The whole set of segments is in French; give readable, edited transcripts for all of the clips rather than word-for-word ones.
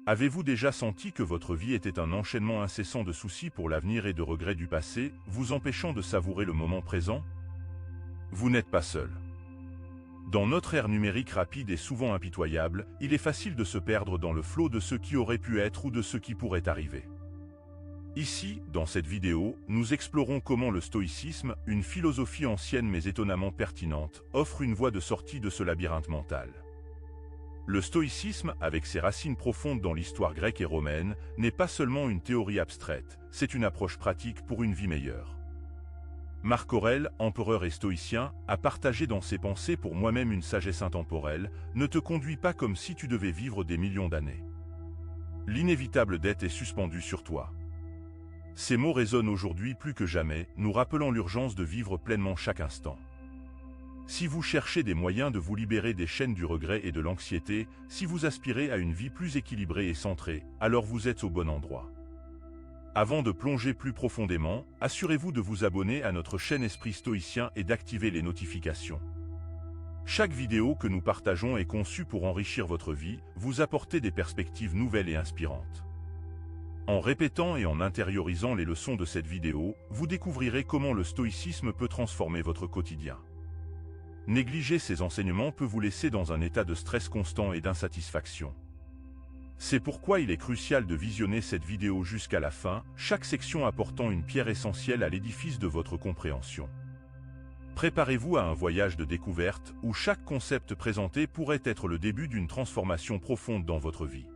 Avez-vous déjà senti que votre vie était un enchaînement incessant de soucis pour l'avenir et de regrets du passé, vous empêchant de savourer le moment présent? Vous n'êtes pas seul. Dans notre ère numérique rapide et souvent impitoyable, il est facile de se perdre dans le flot de ce qui aurait pu être ou de ce qui pourrait arriver. Ici, dans cette vidéo, nous explorons comment le stoïcisme, une philosophie ancienne mais étonnamment pertinente, offre une voie de sortie de ce labyrinthe mental. Le stoïcisme, avec ses racines profondes dans l'histoire grecque et romaine, n'est pas seulement une théorie abstraite, c'est une approche pratique pour une vie meilleure. Marc Aurèle, empereur et stoïcien, a partagé dans ses pensées pour moi-même une sagesse intemporelle, ne te conduis pas comme si tu devais vivre des millions d'années. L'inévitable dette est suspendue sur toi. Ces mots résonnent aujourd'hui plus que jamais, nous rappelant l'urgence de vivre pleinement chaque instant. Si vous cherchez des moyens de vous libérer des chaînes du regret et de l'anxiété, si vous aspirez à une vie plus équilibrée et centrée, alors vous êtes au bon endroit. Avant de plonger plus profondément, assurez-vous de vous abonner à notre chaîne Esprit Stoïcien et d'activer les notifications. Chaque vidéo que nous partageons est conçue pour enrichir votre vie, vous apporter des perspectives nouvelles et inspirantes. En répétant et en intériorisant les leçons de cette vidéo, vous découvrirez comment le stoïcisme peut transformer votre quotidien. Négliger ces enseignements peut vous laisser dans un état de stress constant et d'insatisfaction. C'est pourquoi il est crucial de visionner cette vidéo jusqu'à la fin, chaque section apportant une pierre essentielle à l'édifice de votre compréhension. Préparez-vous à un voyage de découverte où chaque concept présenté pourrait être le début d'une transformation profonde dans votre vie.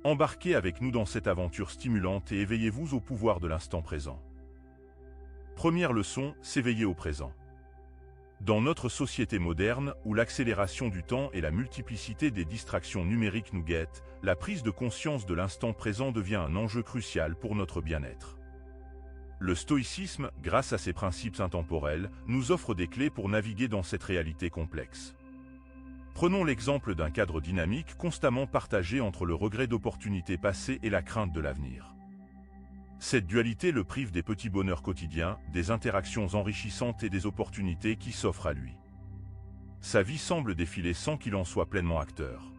Embarquez avec nous dans cette aventure stimulante et éveillez-vous au pouvoir de l'instant présent. Première leçon, s'éveiller au présent. Dans notre société moderne, où l'accélération du temps et la multiplicité des distractions numériques nous guettent, la prise de conscience de l'instant présent devient un enjeu crucial pour notre bien-être. Le stoïcisme, grâce à ses principes intemporels, nous offre des clés pour naviguer dans cette réalité complexe. Prenons l'exemple d'un cadre dynamique constamment partagé entre le regret d'opportunités passées et la crainte de l'avenir. Cette dualité le prive des petits bonheurs quotidiens, des interactions enrichissantes et des opportunités qui s'offrent à lui. Sa vie semble défiler sans qu'il en soit pleinement acteur.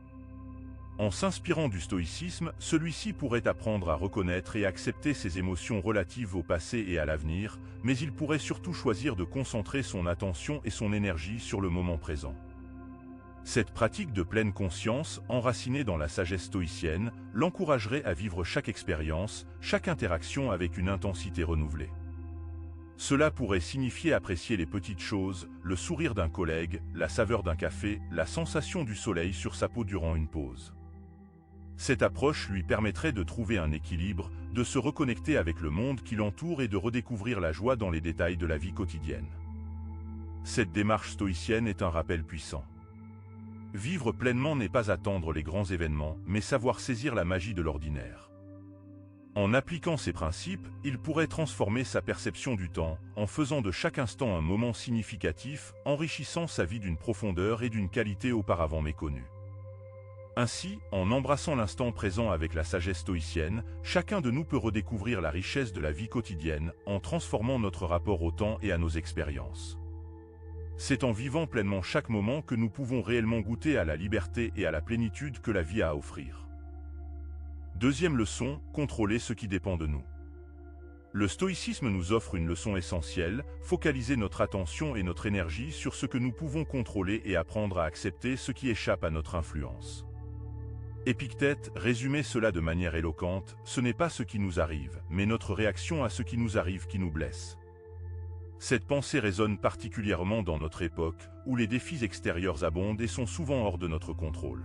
En s'inspirant du stoïcisme, celui-ci pourrait apprendre à reconnaître et accepter ses émotions relatives au passé et à l'avenir, mais il pourrait surtout choisir de concentrer son attention et son énergie sur le moment présent. Cette pratique de pleine conscience, enracinée dans la sagesse stoïcienne, l'encouragerait à vivre chaque expérience, chaque interaction avec une intensité renouvelée. Cela pourrait signifier apprécier les petites choses, le sourire d'un collègue, la saveur d'un café, la sensation du soleil sur sa peau durant une pause. Cette approche lui permettrait de trouver un équilibre, de se reconnecter avec le monde qui l'entoure et de redécouvrir la joie dans les détails de la vie quotidienne. Cette démarche stoïcienne est un rappel puissant. Vivre pleinement n'est pas attendre les grands événements, mais savoir saisir la magie de l'ordinaire. En appliquant ces principes, il pourrait transformer sa perception du temps, en faisant de chaque instant un moment significatif, enrichissant sa vie d'une profondeur et d'une qualité auparavant méconnues. Ainsi, en embrassant l'instant présent avec la sagesse stoïcienne, chacun de nous peut redécouvrir la richesse de la vie quotidienne, en transformant notre rapport au temps et à nos expériences. C'est en vivant pleinement chaque moment que nous pouvons réellement goûter à la liberté et à la plénitude que la vie a à offrir. Deuxième leçon, contrôler ce qui dépend de nous. Le stoïcisme nous offre une leçon essentielle, focaliser notre attention et notre énergie sur ce que nous pouvons contrôler et apprendre à accepter ce qui échappe à notre influence. Épictète résumait cela de manière éloquente, ce n'est pas ce qui nous arrive, mais notre réaction à ce qui nous arrive qui nous blesse. Cette pensée résonne particulièrement dans notre époque, où les défis extérieurs abondent et sont souvent hors de notre contrôle.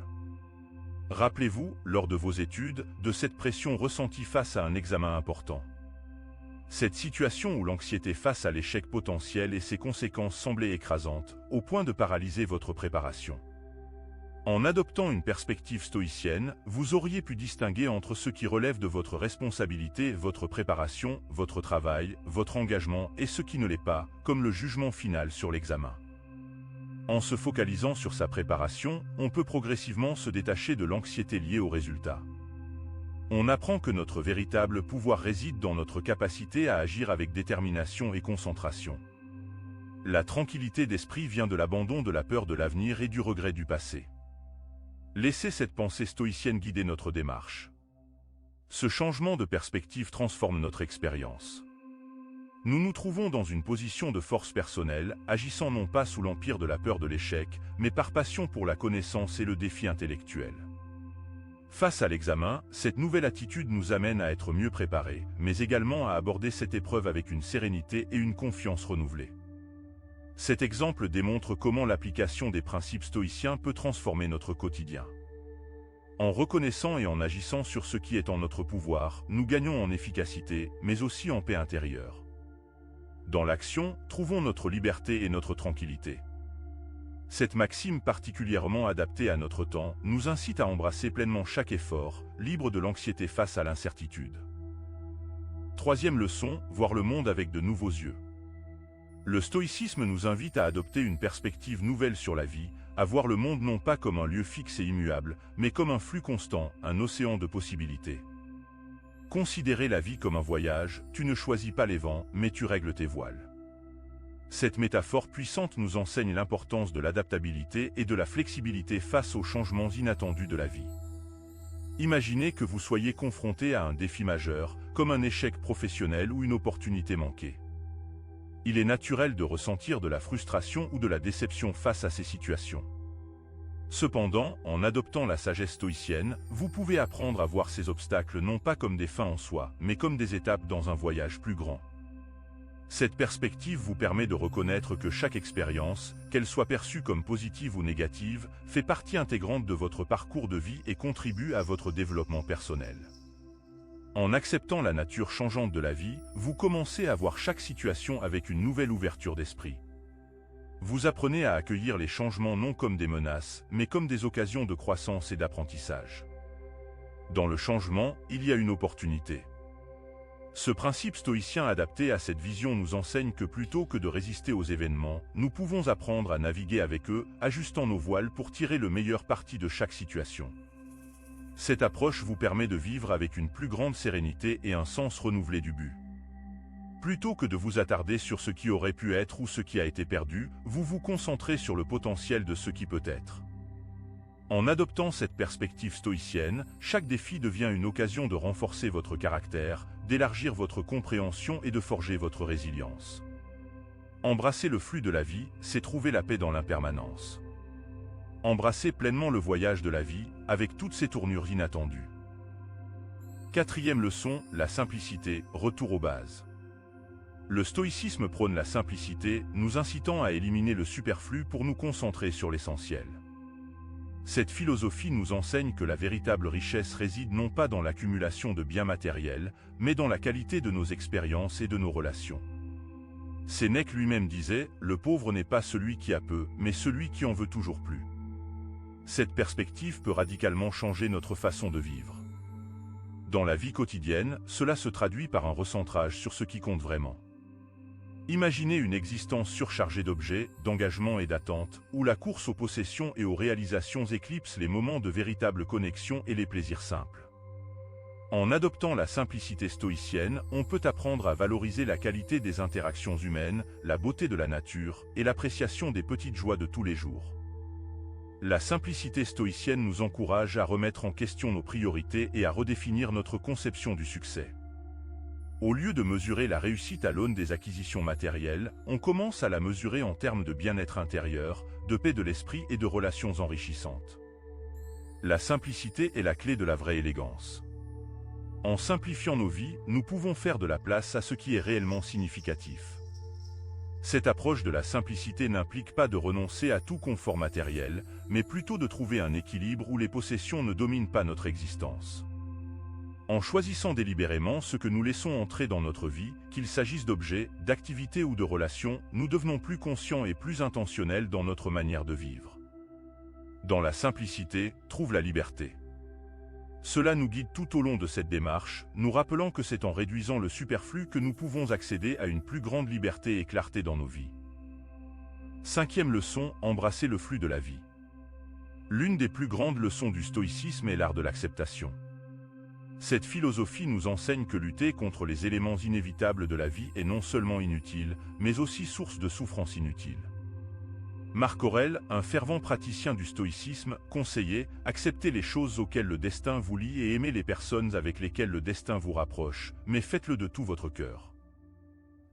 Rappelez-vous, lors de vos études, de cette pression ressentie face à un examen important. Cette situation où l'anxiété face à l'échec potentiel et ses conséquences semblait écrasantes, au point de paralyser votre préparation. En adoptant une perspective stoïcienne, vous auriez pu distinguer entre ce qui relève de votre responsabilité, votre préparation, votre travail, votre engagement et ce qui ne l'est pas, comme le jugement final sur l'examen. En se focalisant sur sa préparation, on peut progressivement se détacher de l'anxiété liée au résultat. On apprend que notre véritable pouvoir réside dans notre capacité à agir avec détermination et concentration. La tranquillité d'esprit vient de l'abandon de la peur de l'avenir et du regret du passé. Laissez cette pensée stoïcienne guider notre démarche. Ce changement de perspective transforme notre expérience. Nous nous trouvons dans une position de force personnelle, agissant non pas sous l'empire de la peur de l'échec, mais par passion pour la connaissance et le défi intellectuel. Face à l'examen, cette nouvelle attitude nous amène à être mieux préparés, mais également à aborder cette épreuve avec une sérénité et une confiance renouvelée. Cet exemple démontre comment l'application des principes stoïciens peut transformer notre quotidien. En reconnaissant et en agissant sur ce qui est en notre pouvoir, nous gagnons en efficacité, mais aussi en paix intérieure. Dans l'action, trouvons notre liberté et notre tranquillité. Cette maxime particulièrement adaptée à notre temps nous incite à embrasser pleinement chaque effort, libre de l'anxiété face à l'incertitude. Troisième leçon, voir le monde avec de nouveaux yeux. Le stoïcisme nous invite à adopter une perspective nouvelle sur la vie, à voir le monde non pas comme un lieu fixe et immuable, mais comme un flux constant, un océan de possibilités. Considérez la vie comme un voyage, tu ne choisis pas les vents, mais tu règles tes voiles. Cette métaphore puissante nous enseigne l'importance de l'adaptabilité et de la flexibilité face aux changements inattendus de la vie. Imaginez que vous soyez confronté à un défi majeur, comme un échec professionnel ou une opportunité manquée. Il est naturel de ressentir de la frustration ou de la déception face à ces situations. Cependant, en adoptant la sagesse stoïcienne, vous pouvez apprendre à voir ces obstacles non pas comme des fins en soi, mais comme des étapes dans un voyage plus grand. Cette perspective vous permet de reconnaître que chaque expérience, qu'elle soit perçue comme positive ou négative, fait partie intégrante de votre parcours de vie et contribue à votre développement personnel. En acceptant la nature changeante de la vie, vous commencez à voir chaque situation avec une nouvelle ouverture d'esprit. Vous apprenez à accueillir les changements non comme des menaces, mais comme des occasions de croissance et d'apprentissage. Dans le changement, il y a une opportunité. Ce principe stoïcien adapté à cette vision nous enseigne que plutôt que de résister aux événements, nous pouvons apprendre à naviguer avec eux, ajustant nos voiles pour tirer le meilleur parti de chaque situation. Cette approche vous permet de vivre avec une plus grande sérénité et un sens renouvelé du but. Plutôt que de vous attarder sur ce qui aurait pu être ou ce qui a été perdu, vous vous concentrez sur le potentiel de ce qui peut être. En adoptant cette perspective stoïcienne, chaque défi devient une occasion de renforcer votre caractère, d'élargir votre compréhension et de forger votre résilience. Embrasser le flux de la vie, c'est trouver la paix dans l'impermanence. Embrasser pleinement le voyage de la vie, avec toutes ses tournures inattendues. Quatrième leçon, la simplicité, retour aux bases. Le stoïcisme prône la simplicité, nous incitant à éliminer le superflu pour nous concentrer sur l'essentiel. Cette philosophie nous enseigne que la véritable richesse réside non pas dans l'accumulation de biens matériels, mais dans la qualité de nos expériences et de nos relations. Sénèque lui-même disait « Le pauvre n'est pas celui qui a peu, mais celui qui en veut toujours plus ». Cette perspective peut radicalement changer notre façon de vivre. Dans la vie quotidienne, cela se traduit par un recentrage sur ce qui compte vraiment. Imaginez une existence surchargée d'objets, d'engagements et d'attentes, où la course aux possessions et aux réalisations éclipse les moments de véritable connexion et les plaisirs simples. En adoptant la simplicité stoïcienne, on peut apprendre à valoriser la qualité des interactions humaines, la beauté de la nature et l'appréciation des petites joies de tous les jours. La simplicité stoïcienne nous encourage à remettre en question nos priorités et à redéfinir notre conception du succès. Au lieu de mesurer la réussite à l'aune des acquisitions matérielles, on commence à la mesurer en termes de bien-être intérieur, de paix de l'esprit et de relations enrichissantes. La simplicité est la clé de la vraie élégance. En simplifiant nos vies, nous pouvons faire de la place à ce qui est réellement significatif. Cette approche de la simplicité n'implique pas de renoncer à tout confort matériel, mais plutôt de trouver un équilibre où les possessions ne dominent pas notre existence. En choisissant délibérément ce que nous laissons entrer dans notre vie, qu'il s'agisse d'objets, d'activités ou de relations, nous devenons plus conscients et plus intentionnels dans notre manière de vivre. Dans la simplicité, trouve la liberté. Cela nous guide tout au long de cette démarche, nous rappelant que c'est en réduisant le superflu que nous pouvons accéder à une plus grande liberté et clarté dans nos vies. Cinquième leçon, embrasser le flux de la vie. L'une des plus grandes leçons du stoïcisme est l'art de l'acceptation. Cette philosophie nous enseigne que lutter contre les éléments inévitables de la vie est non seulement inutile, mais aussi source de souffrance inutile. Marc Aurèle, un fervent praticien du stoïcisme, conseillait « Acceptez les choses auxquelles le destin vous lie et aimez les personnes avec lesquelles le destin vous rapproche, mais faites-le de tout votre cœur. »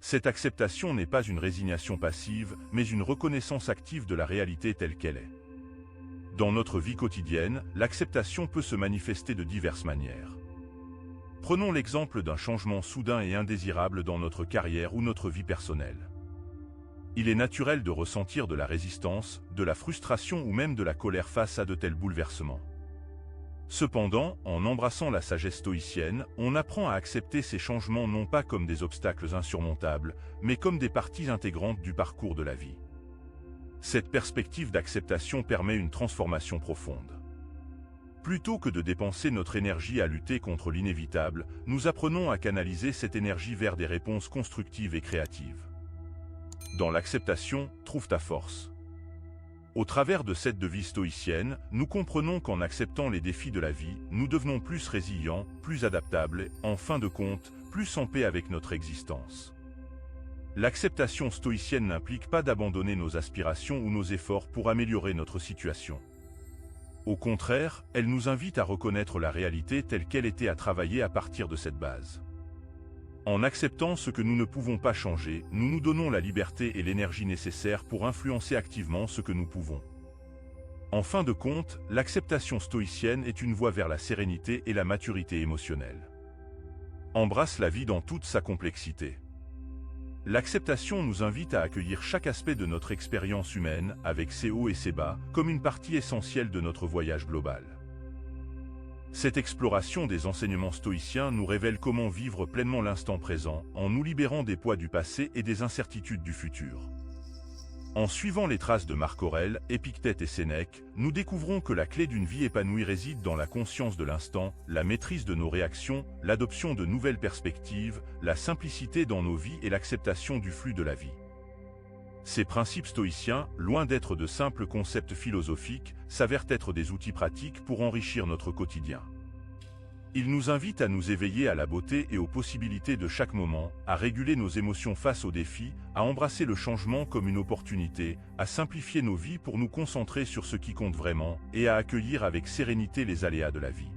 Cette acceptation n'est pas une résignation passive, mais une reconnaissance active de la réalité telle qu'elle est. Dans notre vie quotidienne, l'acceptation peut se manifester de diverses manières. Prenons l'exemple d'un changement soudain et indésirable dans notre carrière ou notre vie personnelle. Il est naturel de ressentir de la résistance, de la frustration ou même de la colère face à de tels bouleversements. Cependant, en embrassant la sagesse stoïcienne, on apprend à accepter ces changements non pas comme des obstacles insurmontables, mais comme des parties intégrantes du parcours de la vie. Cette perspective d'acceptation permet une transformation profonde. Plutôt que de dépenser notre énergie à lutter contre l'inévitable, nous apprenons à canaliser cette énergie vers des réponses constructives et créatives. Dans l'acceptation, trouve ta force. Au travers de cette devise stoïcienne, nous comprenons qu'en acceptant les défis de la vie, nous devenons plus résilients, plus adaptables et, en fin de compte, plus en paix avec notre existence. L'acceptation stoïcienne n'implique pas d'abandonner nos aspirations ou nos efforts pour améliorer notre situation. Au contraire, elle nous invite à reconnaître la réalité telle qu'elle était et à travailler à partir de cette base. En acceptant ce que nous ne pouvons pas changer, nous nous donnons la liberté et l'énergie nécessaires pour influencer activement ce que nous pouvons. En fin de compte, l'acceptation stoïcienne est une voie vers la sérénité et la maturité émotionnelle. Embrasse la vie dans toute sa complexité. L'acceptation nous invite à accueillir chaque aspect de notre expérience humaine, avec ses hauts et ses bas, comme une partie essentielle de notre voyage global. Cette exploration des enseignements stoïciens nous révèle comment vivre pleinement l'instant présent, en nous libérant des poids du passé et des incertitudes du futur. En suivant les traces de Marc Aurèle, Épictète et Sénèque, nous découvrons que la clé d'une vie épanouie réside dans la conscience de l'instant, la maîtrise de nos réactions, l'adoption de nouvelles perspectives, la simplicité dans nos vies et l'acceptation du flux de la vie. Ces principes stoïciens, loin d'être de simples concepts philosophiques, s'avèrent être des outils pratiques pour enrichir notre quotidien. Ils nous invitent à nous éveiller à la beauté et aux possibilités de chaque moment, à réguler nos émotions face aux défis, à embrasser le changement comme une opportunité, à simplifier nos vies pour nous concentrer sur ce qui compte vraiment, et à accueillir avec sérénité les aléas de la vie.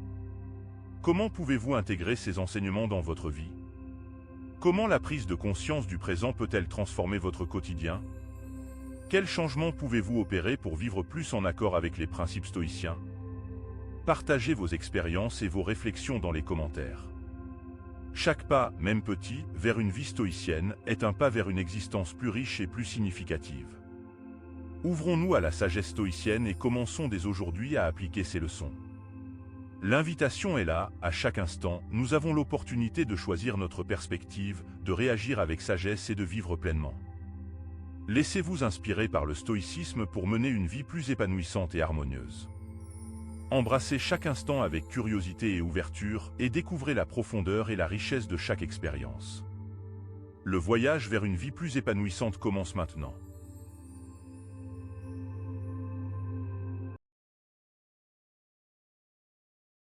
Comment pouvez-vous intégrer ces enseignements dans votre vie? Comment la prise de conscience du présent peut-elle transformer votre quotidien? Quels changements pouvez-vous opérer pour vivre plus en accord avec les principes stoïciens? Partagez vos expériences et vos réflexions dans les commentaires. Chaque pas, même petit, vers une vie stoïcienne, est un pas vers une existence plus riche et plus significative. Ouvrons-nous à la sagesse stoïcienne et commençons dès aujourd'hui à appliquer ces leçons. L'invitation est là, à chaque instant, nous avons l'opportunité de choisir notre perspective, de réagir avec sagesse et de vivre pleinement. Laissez-vous inspirer par le stoïcisme pour mener une vie plus épanouissante et harmonieuse. Embrassez chaque instant avec curiosité et ouverture et découvrez la profondeur et la richesse de chaque expérience. Le voyage vers une vie plus épanouissante commence maintenant.